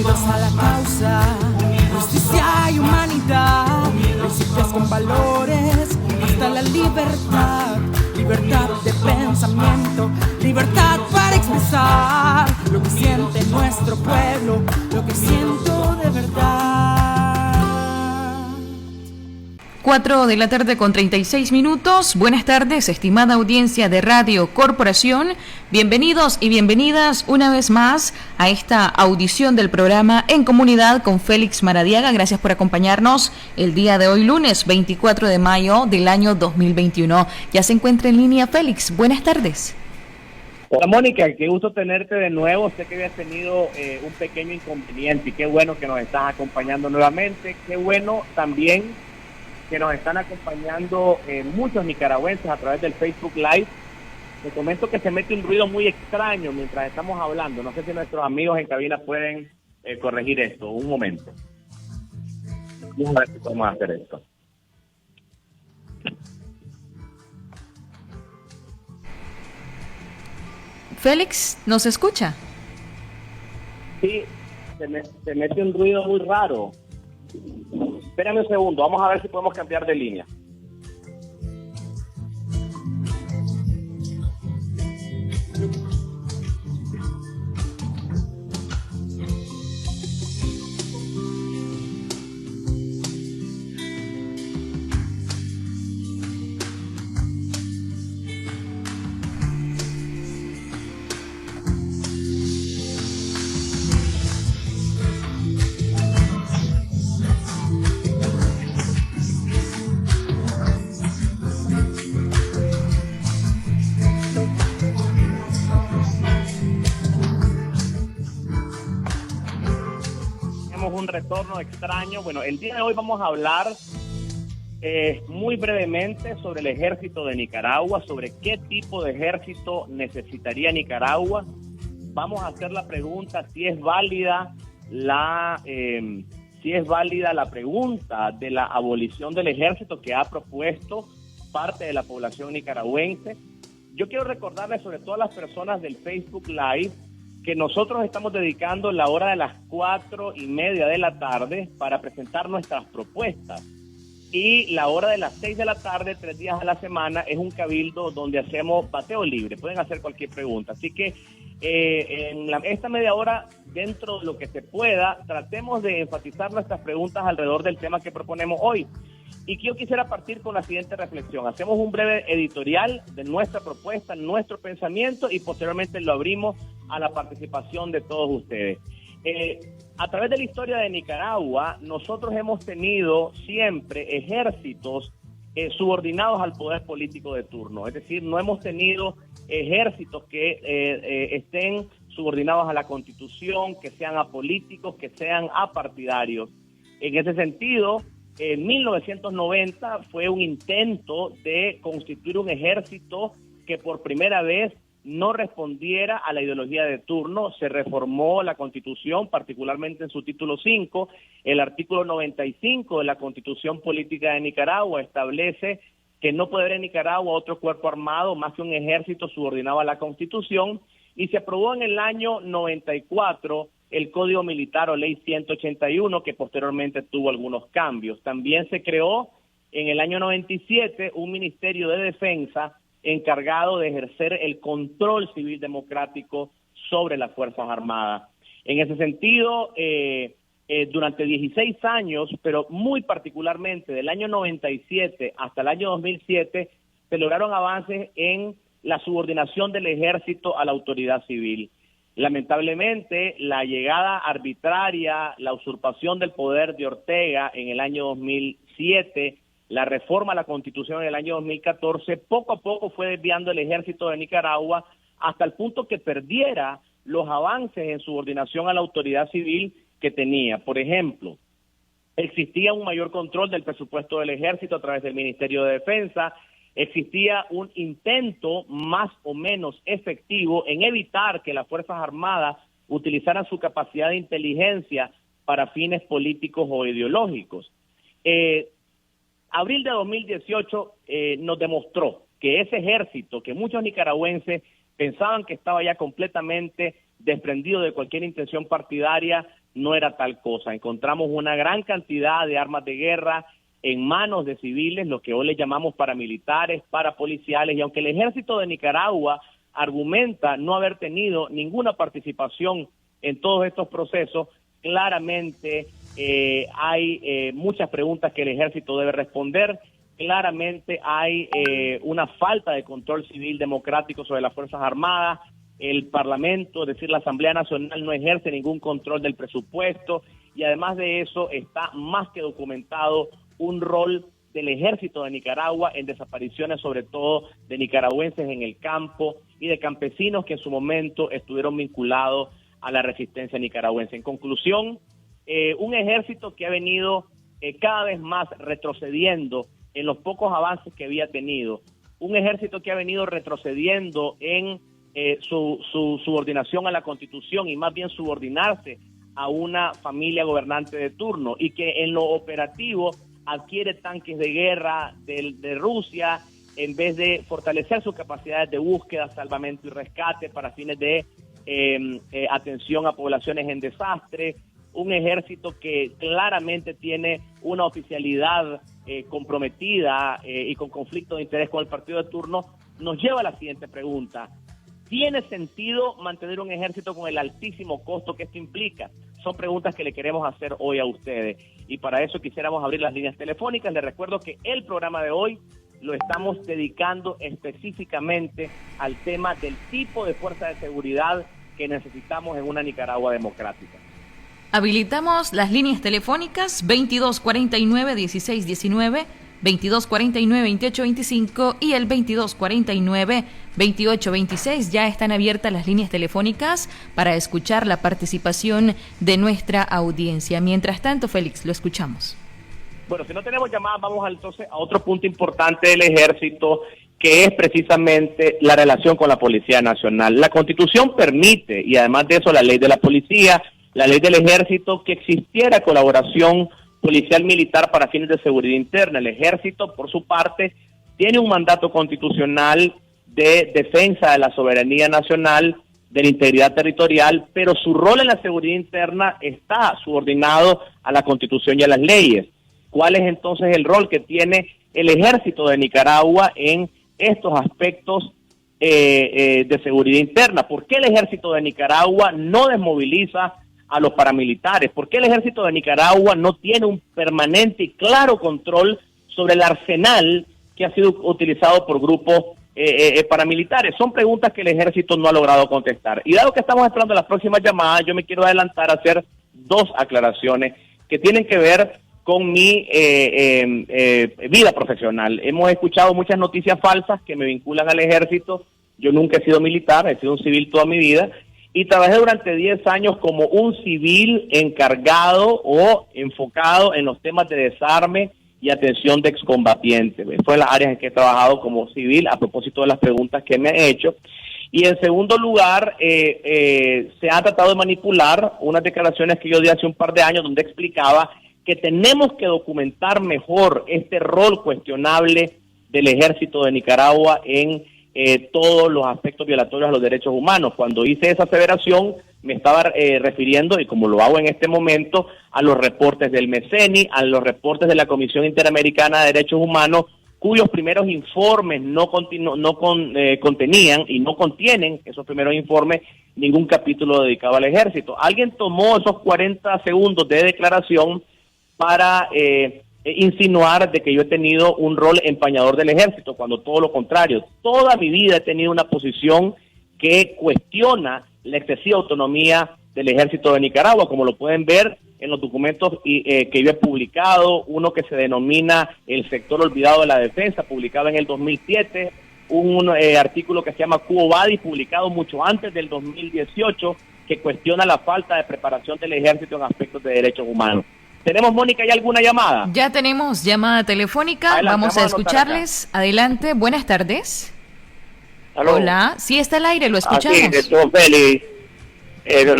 unidos a la causa, justicia y humanidad, principios con valores, hasta la libertad, libertad de pensamiento, libertad para expresar lo que siente nuestro pueblo, lo que siento de verdad. 4 de la tarde con 36 minutos. Buenas tardes, estimada audiencia de Radio Corporación. Bienvenidos y bienvenidas una vez más a esta audición del programa En Comunidad con Félix Maradiaga. Gracias por acompañarnos el día de hoy, lunes 24 de mayo del año 2021. Ya se encuentra en línea Félix. Buenas tardes. Hola Mónica, qué gusto tenerte de nuevo. Sé que habías tenido un pequeño inconveniente y qué bueno que nos estás acompañando nuevamente. Qué bueno también que nos están acompañando muchos nicaragüenses a través del Facebook Live. Les comento que se mete un ruido muy extraño mientras estamos hablando. No sé si nuestros amigos en cabina pueden corregir esto. Un momento. Vamos a ver si podemos hacer esto. Félix, ¿nos escucha? Sí, se mete un ruido muy raro. Espérame un segundo, vamos a ver si podemos cambiar de línea. Un retorno extraño. Bueno, el día de hoy vamos a hablar muy brevemente sobre el ejército de Nicaragua, sobre qué tipo de ejército necesitaría Nicaragua. Vamos a hacer la pregunta si es válida la pregunta de la abolición del ejército que ha propuesto parte de la población nicaragüense. Yo quiero recordarles, sobre todo a las personas del Facebook Live, que nosotros estamos dedicando la hora de las 4:30 de la tarde para presentar nuestras propuestas. Y la hora de las 6 de la tarde, 3 días a la semana, es un cabildo donde hacemos bateo libre. Pueden hacer cualquier pregunta. Así que esta media hora, dentro de lo que se pueda, tratemos de enfatizar nuestras preguntas alrededor del tema que proponemos hoy. Y yo quisiera partir con la siguiente reflexión. Hacemos un breve editorial de nuestra propuesta, nuestro pensamiento, y posteriormente lo abrimos a la participación de todos ustedes. A través de la historia de Nicaragua, nosotros hemos tenido siempre ejércitos subordinados al poder político de turno. Es decir, no hemos tenido ejércitos que estén subordinados a la Constitución, que sean apolíticos, que sean apartidarios. En ese sentido, en 1990 fue un intento de constituir un ejército que por primera vez no respondiera a la ideología de turno. Se reformó la Constitución, particularmente en su título 5. El artículo 95 de la Constitución Política de Nicaragua establece que no puede haber en Nicaragua otro cuerpo armado más que un ejército subordinado a la Constitución, y se aprobó en el año 94 el Código Militar o Ley 181, que posteriormente tuvo algunos cambios. También se creó en el año 97 un Ministerio de Defensa encargado de ejercer el control civil democrático sobre las Fuerzas Armadas. En ese sentido, durante 16 años, pero muy particularmente del año 97 hasta el año 2007, se lograron avances en la subordinación del ejército a la autoridad civil. Lamentablemente, la llegada arbitraria, la usurpación del poder de Ortega en el año 2007, la reforma a la Constitución en el año 2014, poco a poco fue desviando el ejército de Nicaragua hasta el punto que perdiera los avances en subordinación a la autoridad civil que tenía. Por ejemplo, existía un mayor control del presupuesto del ejército a través del Ministerio de Defensa, existía un intento más o menos efectivo en evitar que las Fuerzas Armadas utilizaran su capacidad de inteligencia para fines políticos o ideológicos. Abril de 2018 nos demostró que ese ejército, que muchos nicaragüenses pensaban que estaba ya completamente desprendido de cualquier intención partidaria, no era tal cosa. Encontramos una gran cantidad de armas de guerra en manos de civiles, lo que hoy le llamamos paramilitares, parapoliciales, y aunque el ejército de Nicaragua argumenta no haber tenido ninguna participación en todos estos procesos, claramente hay muchas preguntas que el ejército debe responder. Claramente hay una falta de control civil democrático sobre las Fuerzas Armadas. El Parlamento, es decir, la Asamblea Nacional, no ejerce ningún control del presupuesto, y además de eso está más que documentado un rol del ejército de Nicaragua en desapariciones, sobre todo de nicaragüenses en el campo y de campesinos que en su momento estuvieron vinculados a la resistencia nicaragüense. En conclusión, un ejército que ha venido cada vez más retrocediendo en los pocos avances que había tenido, un ejército que ha venido retrocediendo en su subordinación a la Constitución y más bien subordinarse a una familia gobernante de turno, y que en lo operativo adquiere tanques de guerra de Rusia en vez de fortalecer sus capacidades de búsqueda, salvamento y rescate para fines de atención a poblaciones en desastre. Un ejército que claramente tiene una oficialidad comprometida y con conflicto de interés con el partido de turno, nos lleva a la siguiente pregunta. ¿Tiene sentido mantener un ejército con el altísimo costo que esto implica? Son preguntas que le queremos hacer hoy a ustedes, y para eso quisiéramos abrir las líneas telefónicas. Les recuerdo que el programa de hoy lo estamos dedicando específicamente al tema del tipo de fuerza de seguridad que necesitamos en una Nicaragua democrática. Habilitamos las líneas telefónicas 2249-1619, 2249-2825 y el 2249-2826. Ya están abiertas las líneas telefónicas para escuchar la participación de nuestra audiencia. Mientras tanto, Félix, lo escuchamos. Bueno, si no tenemos llamadas, vamos entonces a otro punto importante del ejército, que es precisamente la relación con la Policía Nacional. La Constitución permite, y además de eso la ley de la policía, la ley del ejército, que existiera colaboración policial militar para fines de seguridad interna. El ejército, por su parte, tiene un mandato constitucional de defensa de la soberanía nacional, de la integridad territorial, pero su rol en la seguridad interna está subordinado a la Constitución y a las leyes. ¿Cuál es entonces el rol que tiene el ejército de Nicaragua en estos aspectos de seguridad interna? ¿Por qué el ejército de Nicaragua no desmoviliza a los paramilitares? ¿Por qué el ejército de Nicaragua no tiene un permanente y claro control sobre el arsenal que ha sido utilizado por grupos paramilitares? Son preguntas que el ejército no ha logrado contestar. Y dado que estamos esperando las próximas llamadas, yo me quiero adelantar a hacer dos aclaraciones que tienen que ver con mi vida profesional. Hemos escuchado muchas noticias falsas que me vinculan al ejército. Yo nunca he sido militar, he sido un civil toda mi vida, y trabajé durante 10 años como un civil encargado o enfocado en los temas de desarme y atención de excombatientes. Fue en las áreas en que he trabajado como civil, a propósito de las preguntas que me han hecho. Y en segundo lugar, se ha tratado de manipular unas declaraciones que yo di hace un par de años, donde explicaba que tenemos que documentar mejor este rol cuestionable del ejército de Nicaragua en todos los aspectos violatorios a los derechos humanos. Cuando hice esa aseveración, me estaba refiriendo, y como lo hago en este momento, a los reportes del MECENI, a los reportes de la Comisión Interamericana de Derechos Humanos, cuyos primeros informes no contenían y no contienen, esos primeros informes, ningún capítulo dedicado al ejército. Alguien tomó esos 40 segundos de declaración para insinuar de que yo he tenido un rol empañador del ejército, cuando todo lo contrario. Toda mi vida he tenido una posición que cuestiona la excesiva autonomía del ejército de Nicaragua, como lo pueden ver en los documentos que yo he publicado, uno que se denomina El sector olvidado de la defensa, publicado en el 2007, un artículo que se llama Quo Vadis, publicado mucho antes del 2018, que cuestiona la falta de preparación del ejército en aspectos de derechos humanos. ¿Tenemos, Mónica, ya alguna llamada? Ya tenemos llamada telefónica. Adelante, vamos a escucharles. Adelante, buenas tardes. ¿Aló? Hola, sí está al aire, lo escuchamos. Aquí, doctor Félix,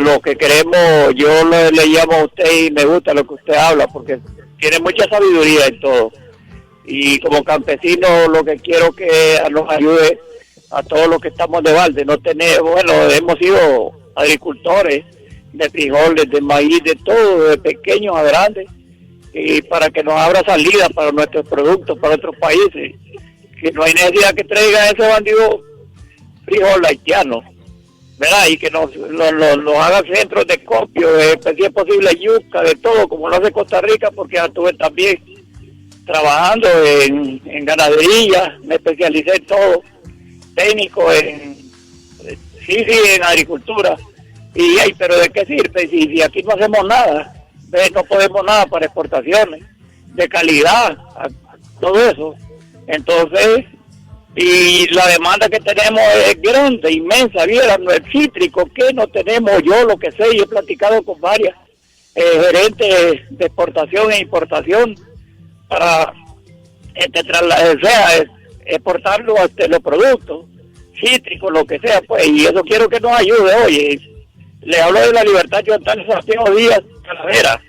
lo que queremos, yo le llamo a usted y me gusta lo que usted habla, porque tiene mucha sabiduría en todo. Y como campesino, lo que quiero que nos ayude a todos los que estamos de balde. No tenemos, bueno, hemos sido agricultores de frijoles, de maíz, de todo, de pequeños a grandes, y para que nos abra salida para nuestros productos, para otros países, que no hay necesidad que traiga ese bandido frijol haitiano, ¿verdad? Y que nos haga centros de copio, si es posible yuca, de todo, como lo hace Costa Rica, porque ya estuve también trabajando en ganadería, me especialicé en todo, técnico en agricultura. Pero ¿de qué sirve? Si aquí no hacemos nada, no podemos nada para exportaciones, de calidad, todo eso. Entonces, y la demanda que tenemos es grande, inmensa, vieran, el cítrico que no tenemos, yo lo que sé, y he platicado con varias gerentes de exportación e importación para exportarlo hasta los productos cítricos, lo que sea, pues, y eso quiero que nos ayude. Oye, le hablo de La Libertad, yo Antonio Santiago Díaz Calavera.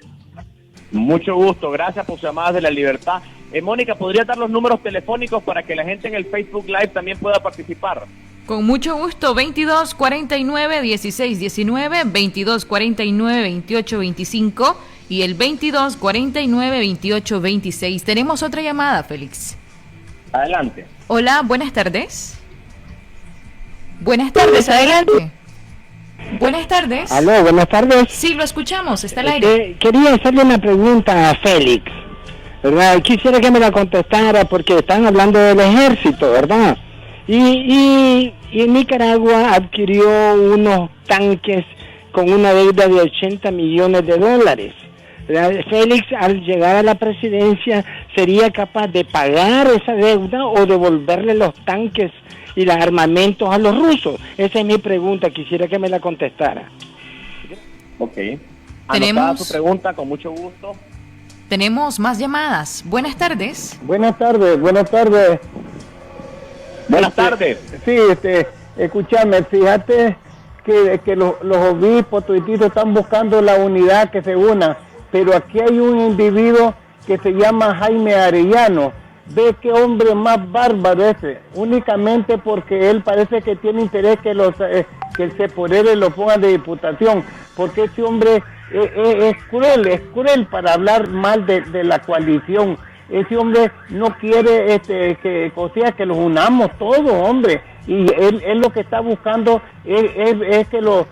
Mucho gusto, gracias por sus llamadas de La Libertad. Mónica, ¿podría dar los números telefónicos para que la gente en el Facebook Live también pueda participar? Con mucho gusto, 2249-1619, 2249-2825 y el 2249-2826. Tenemos otra llamada, Félix. Adelante. Hola, buenas tardes. Buenas tardes, adelante. Buenas tardes. Aló, buenas tardes. Sí, lo escuchamos, está al aire. Quería hacerle una pregunta a Félix, ¿verdad? Quisiera que me la contestara porque están hablando del ejército, ¿verdad? Y Nicaragua adquirió unos tanques con una deuda de $80 millones. Félix, al llegar a la presidencia, ¿sería capaz de pagar esa deuda o devolverle los tanques y los armamentos a los rusos? Esa es mi pregunta, quisiera que me la contestara. Ok. Tenemos anotada su pregunta, con mucho gusto. Tenemos más llamadas. Buenas tardes. Buenas tardes, buenas tardes. Buenas tardes. Sí, escúchame, fíjate que los obispos tuititos están buscando la unidad, que se una, pero aquí hay un individuo que se llama Jaime Arellano. Ve qué hombre más bárbaro ese, únicamente porque él parece que tiene interés que el Ceporere lo pongan de diputación, porque ese hombre es cruel para hablar mal de la coalición. Ese hombre no quiere que los unamos todos, hombre, y él lo que está buscando es que lo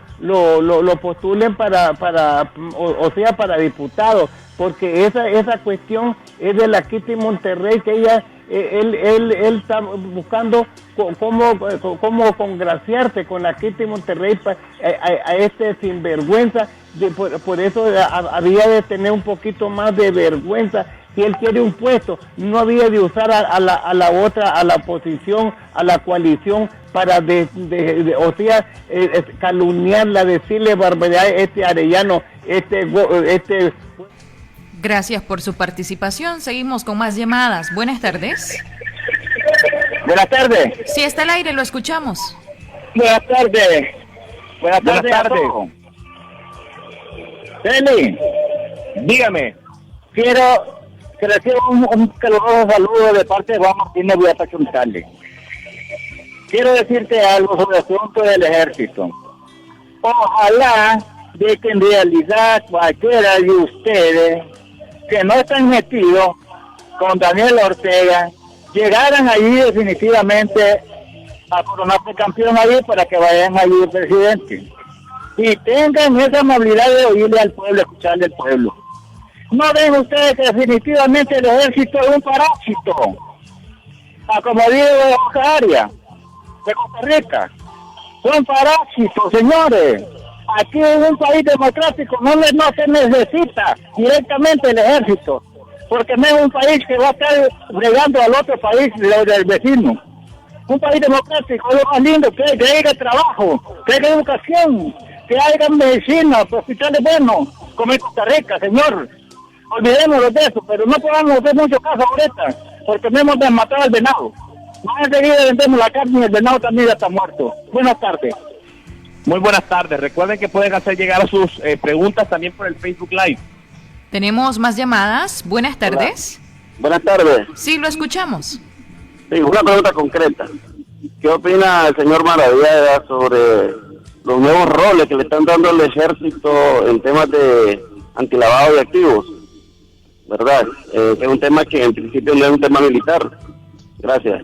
postulen para diputados, porque esa cuestión es de la Kitty Monterrey, que él está buscando cómo congraciarse con la Kitty Monterrey a este sinvergüenza. Por eso había de tener un poquito más de vergüenza. Si él quiere un puesto, no había de usar a la oposición, a la coalición, para calumniarla, decirle barbaridad a Arellano, Gracias por su participación. Seguimos con más llamadas. Buenas tardes. Buenas tardes. Sí, está al aire, lo escuchamos. Buenas tardes. Buenas tardes. Feli, dígame. Quiero que reciba un caluroso saludo de parte de Juan Martínez Villapachunchale. Quiero decirte algo sobre el asunto del ejército. Ojalá de que en realidad cualquiera de ustedes que no están metidos con Daniel Ortega llegaran allí definitivamente a coronarse campeón allí para que vayan allí el presidente y tengan esa amabilidad de oírle al pueblo, escucharle al pueblo. ¿No ven ustedes que definitivamente el ejército es un parásito? Como digo de Oscar Arias, de Costa Rica, son parásitos, señores. Aquí en un país democrático no se necesita directamente el ejército, porque no es un país que va a estar bregando al otro país del vecino. Un país democrático es lo más lindo, que haya trabajo, que haya educación, que haya medicina, hospitales buenos, como en Costa Rica, señor. Olvidémonos de eso, pero no podamos hacer mucho caso ahorita, porque no hemos matado al venado. Más enseguida vendemos la carne y el venado también ya está muerto. Buenas tardes. Muy buenas tardes. Recuerden que pueden hacer llegar sus preguntas también por el Facebook Live. Tenemos más llamadas. Buenas tardes. Hola. Buenas tardes. Sí, lo escuchamos. Sí, una pregunta concreta. ¿Qué opina el señor Maravilla sobre los nuevos roles que le están dando al ejército en temas de antilavado de activos, ¿verdad? Que es un tema que en principio no es un tema militar. Gracias.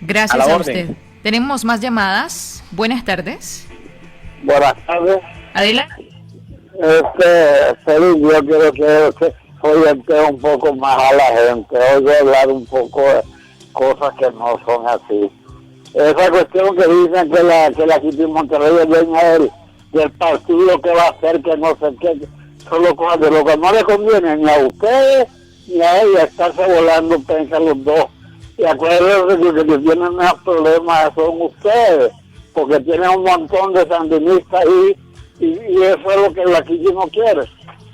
Gracias a usted. Tenemos más llamadas. Buenas tardes. Buenas tardes. Adelante. Feliz, yo quiero que oriente un poco más a la gente. Hoy voy a hablar un poco de cosas que no son así. Esa cuestión que dicen que la Kitty Monterrey es dueña del partido que va a hacer, que no sé qué, solo cosas de lo que no le conviene ni a ustedes ni a ella, estarse volando, piensan los dos. Y acuérdense que los que tienen más problemas son ustedes, porque tienen un montón de sandinistas ahí, y eso es lo que la Kitty no quiere.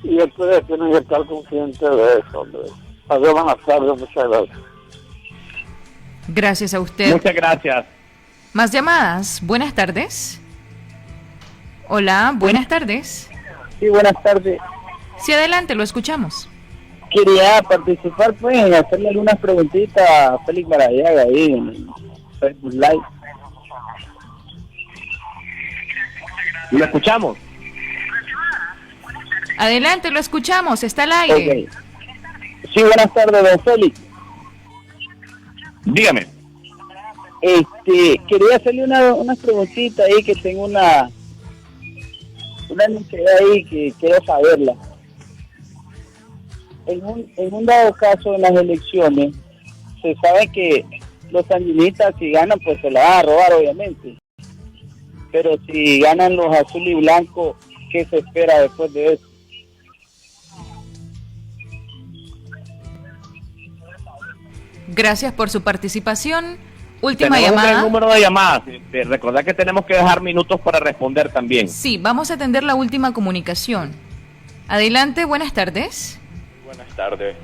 Y ustedes tienen que estar conscientes de eso, hombre. Adiós, buenas tardes, muchas gracias. Gracias a usted. Muchas gracias. Más llamadas. Buenas tardes. Hola, buenas tardes. Sí, buenas tardes. Sí, adelante, lo escuchamos. Quería participar, pues, en hacerle algunas preguntitas a Félix Maradiaga ahí en Facebook Live. Lo escuchamos. Adelante, lo escuchamos, está al aire. Okay. Sí, buenas tardes, don Félix. Dígame. Quería hacerle unas preguntitas ahí, que tengo una necesidad ahí que quiero saberla. En un dado caso en las elecciones, se sabe que los sandinistas, si ganan, pues se la van a robar, obviamente. Pero si ganan los azul y blanco, ¿qué se espera después de eso? Gracias por su participación. Última tenemos llamada. Un gran número de llamadas. Recordad que tenemos que dejar minutos para responder también. Sí, vamos a atender la última comunicación. Adelante, buenas tardes. Buenas tardes.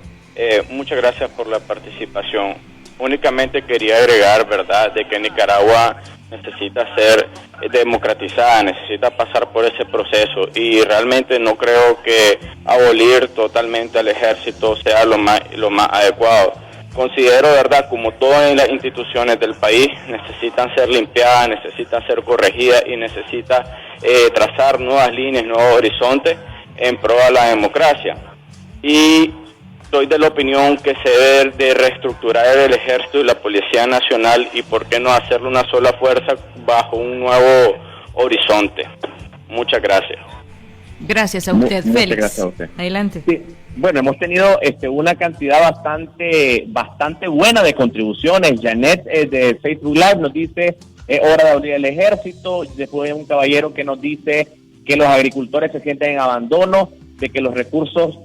Muchas gracias por la participación. Únicamente quería agregar, ¿verdad?, de que Nicaragua necesita ser democratizada, necesita pasar por ese proceso, y realmente no creo que abolir totalmente al ejército sea lo más adecuado. Considero, ¿verdad?, como todas las instituciones del país necesitan ser limpiadas, necesitan ser corregidas y necesitan trazar nuevas líneas, nuevos horizontes en pro de la democracia. Y soy de la opinión que se debe de reestructurar el ejército y la Policía Nacional, y por qué no hacerlo una sola fuerza bajo un nuevo horizonte. Muchas gracias. Gracias a usted, Muchas Félix. gracias a usted. Adelante. Sí. Bueno, hemos tenido una cantidad bastante buena de contribuciones. Janet de Facebook Live nos dice, es hora de abrir el ejército. Después hay un caballero que nos dice que los agricultores se sienten en abandono, de que los recursos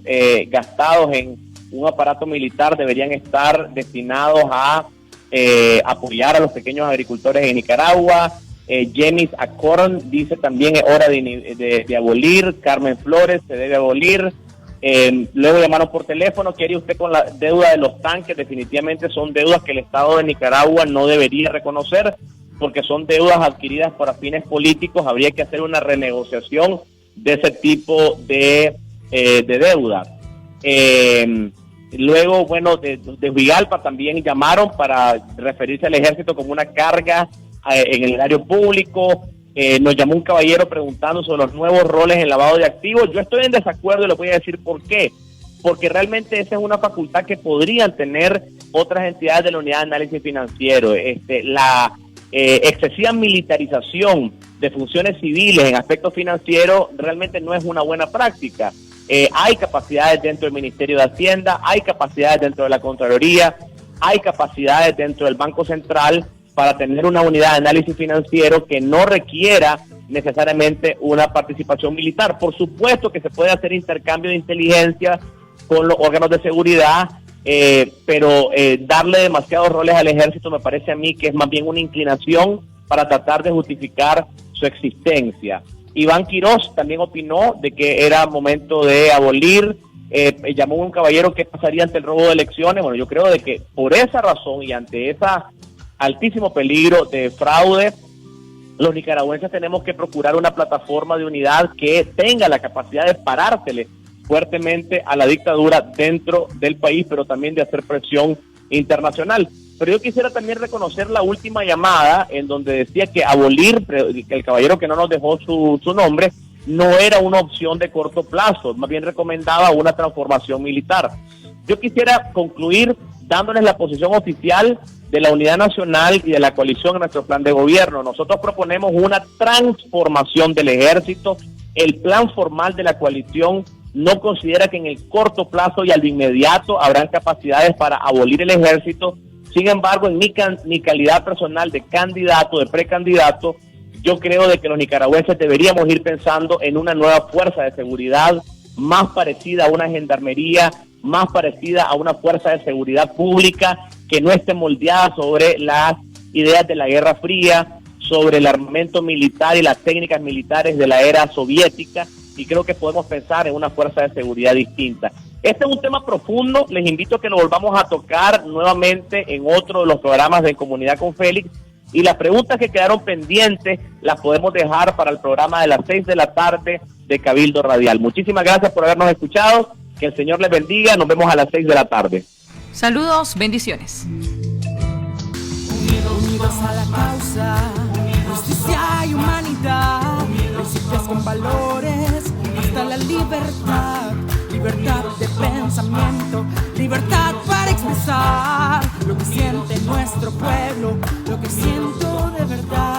gastados en un aparato militar deberían estar destinados a apoyar a los pequeños agricultores en Nicaragua. Jenis Acorn dice también es hora de abolir. Carmen Flores, se debe abolir. Luego llamaron por teléfono, ¿qué haría usted con la deuda de los tanques? Definitivamente son deudas que el Estado de Nicaragua no debería reconocer, porque son deudas adquiridas para fines políticos. Habría que hacer una renegociación de ese tipo de deuda. Luego, bueno, de Huigalpa también llamaron para referirse al ejército como una carga en el erario público. Nos llamó un caballero preguntando sobre los nuevos roles en lavado de activos. Yo estoy en desacuerdo y le voy a decir por qué. Porque realmente esa es una facultad que podrían tener otras entidades de la Unidad de Análisis Financiero. La excesiva militarización de funciones civiles en aspectos financieros realmente no es una buena práctica. Hay capacidades dentro del Ministerio de Hacienda, hay capacidades dentro de la Contraloría, hay capacidades dentro del Banco Central para tener una unidad de análisis financiero que no requiera necesariamente una participación militar. Por supuesto que se puede hacer intercambio de inteligencia con los órganos de seguridad, pero darle demasiados roles al ejército me parece a mí que es más bien una inclinación para tratar de justificar su existencia. Iván Quiroz también opinó de que era momento de abolir. Llamó un caballero que pasaría ante el robo de elecciones. Bueno, yo creo de que por esa razón y ante esa altísimo peligro de fraude, los nicaragüenses tenemos que procurar una plataforma de unidad que tenga la capacidad de parársele fuertemente a la dictadura dentro del país, pero también de hacer presión internacional. Pero yo quisiera también reconocer la última llamada en donde decía que abolir, que el caballero que no nos dejó su nombre, no era una opción de corto plazo, más bien recomendaba una transformación militar. Yo quisiera concluir dándoles la posición oficial de la Unidad Nacional y de la coalición en nuestro plan de gobierno. Nosotros proponemos una transformación del ejército. El plan formal de la coalición no considera que en el corto plazo y al de inmediato habrán capacidades para abolir el ejército. Sin embargo, en mi calidad personal de candidato, de precandidato, yo creo de que los nicaragüenses deberíamos ir pensando en una nueva fuerza de seguridad más parecida a una gendarmería, más parecida a una fuerza de seguridad pública que no esté moldeada sobre las ideas de la Guerra Fría, sobre el armamento militar y las técnicas militares de la era soviética, y creo que podemos pensar en una fuerza de seguridad distinta. Este es un tema profundo, les invito a que lo volvamos a tocar nuevamente en otro de los programas de Comunidad con Félix, y las preguntas que quedaron pendientes las podemos dejar para el programa de las 6 de la tarde de Cabildo Radial. Muchísimas gracias por habernos escuchado, que el Señor les bendiga, nos vemos a las 6 de la tarde. Saludos, bendiciones. Unidos a la causa, justicia y humanidad, principios con valores, hasta la libertad, libertad de pensamiento, libertad para expresar lo que siente nuestro pueblo, lo que siento de verdad.